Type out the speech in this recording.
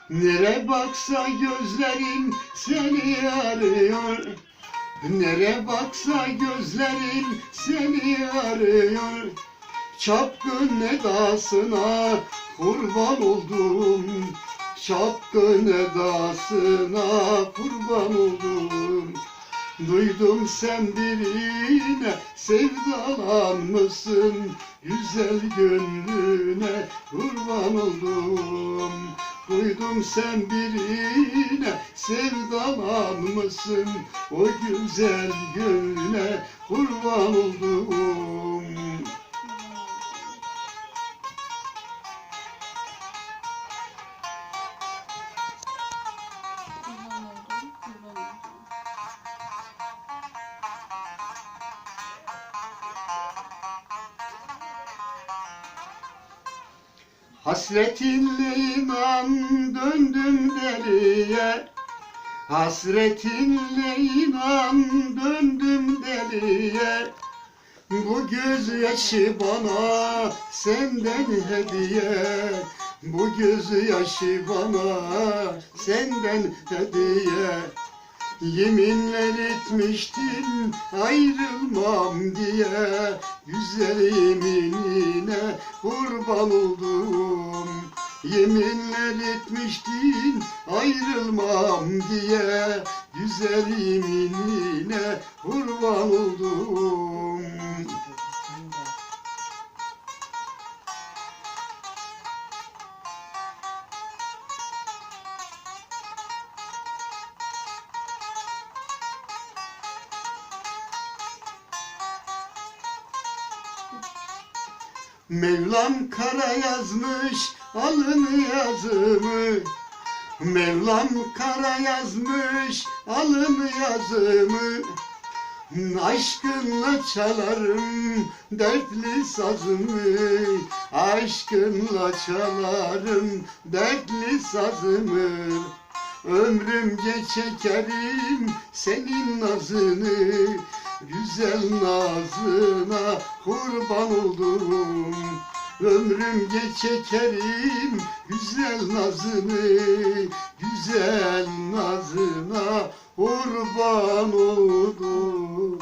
Nere baksa gözlerim seni arıyor. Nere baksa gözlerim seni arıyor. Çapkın edasına kurban oldum. Çapkın edasına kurban oldum. Duydum sen birine sevdalanmışsın. Güzel gönlüne kurban oldum. Duydum sen birine sevdalanmışsın. O güzel gönlüne kurban oldum. Hasretinle inan döndüm deliye. Hasretinle inan döndüm deliye. Bu gözyaşı bana senden hediye. Bu gözyaşı bana senden hediye. Yeminler etmiştin ayrılmam diye. Güzel yeminine kurban oldum. Yeminler etmiştin ayrılmam diye. Güzel yeminine kurban oldum. Mevlam kara yazmış alın yazımı. Mevlam kara yazmış alın yazımı. Aşkınla çalarım dertli sazımı. Aşkınla çalarım dertli sazımı. Ömrümce çekerim senin nazını. Güzel nazına kurban oldum. Ömrümce çekerim güzel nazını. Güzel nazına kurban oldum.